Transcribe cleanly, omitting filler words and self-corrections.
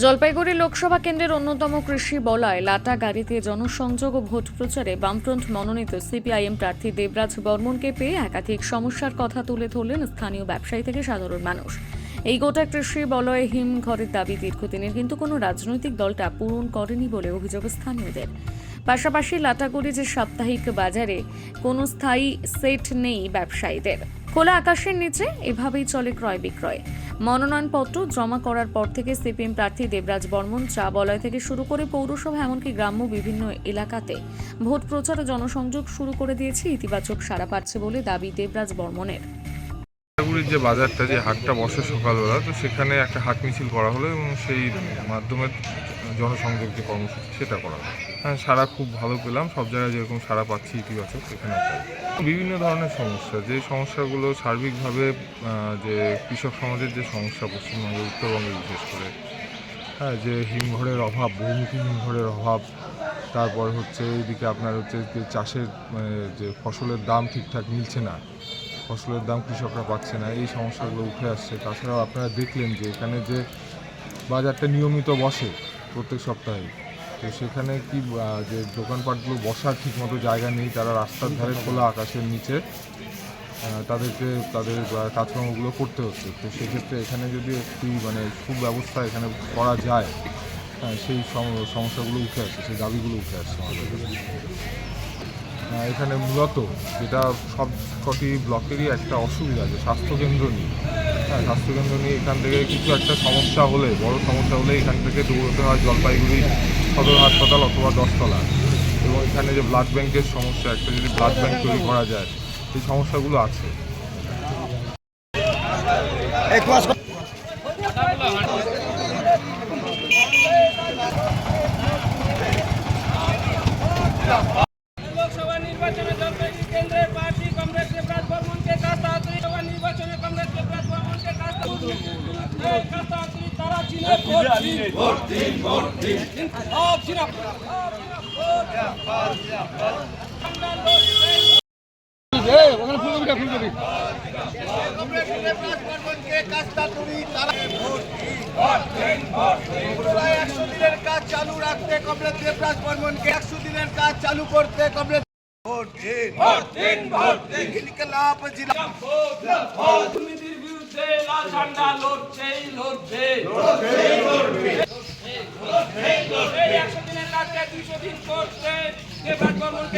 জলপাইগুড়ি লোকসভা কেন্দ্রের অন্যতম কৃষি বলয় লাটাগাড়িতে জনসংযোগ ও ভোট প্রচারে বামফ্রন্ট মনোনীত সিপিআইএম প্রার্থী দেবরাজ বর্মনকে পেয়ে একাধিক সমস্যার কথা তুলে ধরলেন স্থানীয় ব্যবসায়ী থেকে সাধারণ মানুষ। এই গোটা কৃষি বলয়ে হিমঘরের দাবি দীর্ঘদিনের, কিন্তু কোনো রাজনৈতিক দলটা পূরণ করেনি বলে অভিযোগ স্থানীয়দের। পাশাপাশি লাটাগুড়ি যে সাপ্তাহিক বাজারে কোনো স্থায়ী সেট নেই ব্যবসায়ীদের। খোলা আকাশের নিচে এভাবেই চলে ক্রয় বিক্রয়। মনোনয়নপত্র জমা করার পর থেকে সিপিএম প্রার্থী দেবরাজ বর্মন চা বলয় থেকে শুরু করে পৌরসভা এমনকি গ্রাম্য বিভিন্ন এলাকাতে ভোট প্রচার ও জনসংযোগ শুরু করে দিয়েছে। ইতিবাচক সাড়া পাচ্ছে বলে দাবি দেবরাজ বর্মনের। লাটাগুড়ির যে বাজারটা, যে হাটটা বসে সকালবেলা, তো সেখানে একটা হাট মিছিল করা হলো এবং সেই মাধ্যমে জনসংযোগ যে কর্মসূচি সেটা করা হলো। হ্যাঁ, সাড়া খুব ভালো পেলাম, সব জায়গায় যেরকম সাড়া পাচ্ছি ইতিবাচক, এখানে বিভিন্ন ধরনের সমস্যা, যে সমস্যাগুলো সার্বিকভাবে যে কৃষক সমাজের যে সমস্যা পশ্চিমবঙ্গে, উত্তরবঙ্গে বিশেষ করে, হ্যাঁ, যে হিমঘরের অভাব, বহুমুখী হিমঘরের অভাব, তারপর হচ্ছে এইদিকে আপনার হচ্ছে যে চাষের যে ফসলের দাম ঠিকঠাক মিলছে না, ফসলের দাম কৃষকরা পাচ্ছে না, এই সমস্যাগুলো উঠে আসছে। তাছাড়াও আপনারা দেখলেন যে এখানে যে বাজারটা নিয়মিত বসে প্রত্যেক সপ্তাহে, তো সেখানে কি যে দোকানপাটগুলো বসার ঠিকমতো জায়গা নেই, তারা রাস্তার ধারে খোলা আকাশের নিচে তাদেরকে তাদের কাজকর্মগুলো করতে হচ্ছে। তো সেক্ষেত্রে এখানে যদি একটি সুব্যবস্থা এখানে করা যায়, সেই সমস্যাগুলো উঠে আসছে, সেই দাবিগুলো উঠে আসছে আমাদের কাছে। এখানে মূলত যেটা সব কটি ব্লকেরই একটা অসুবিধা, যে স্বাস্থ্যকেন্দ্র নিয়ে। হ্যাঁ, স্বাস্থ্যকেন্দ্র নিয়ে এখান থেকে কিছু একটা সমস্যা হলে, বড় সমস্যা হলে এখান থেকে দৌড়তে হয় জলপাইগুড়ি সদর হাসপাতাল অথবা 10তলা। এবং এখানে যে ব্লাড ব্যাংকের সমস্যা, একটা যদি ব্লাড ব্যাংক তৈরি করা যায়, এই সমস্যাগুলো আছে। লোকসভা নির্বাচনে জলপাইগুড়ি কেন্দ্রের প্রার্থী কংগ্রেস দেবরাজ বর্মনকে কাজ তাড়াতাড়ি, লোকসভা নির্বাচনে কংগ্রেস দেবরাজ বর্মনকে কাজ তাড়াতাড়ি তারা চিনে ভোট দিন। সব চিনা ওখানে ফুলকপিটা ফুলকপি কংগ্রেস দেবরাজ বর্মনকে কাজ তাড়াতাড়ি তারা ভোট দিন। 100 দিনের কাজ চালু রাখতে কংগ্রেস দেবরাজ বর্মনকে 100 দিনের কাজ চালু করতে কংগ্রেস ভোট দিন। ইনকলাব জিলা দুর্নীতির বিরুদ্ধে লাল ঝান্ডা লড়ছেই লড়বে। 100 দিনের কাজকে 200 দিন করতে দেবরাজ বর্মনকে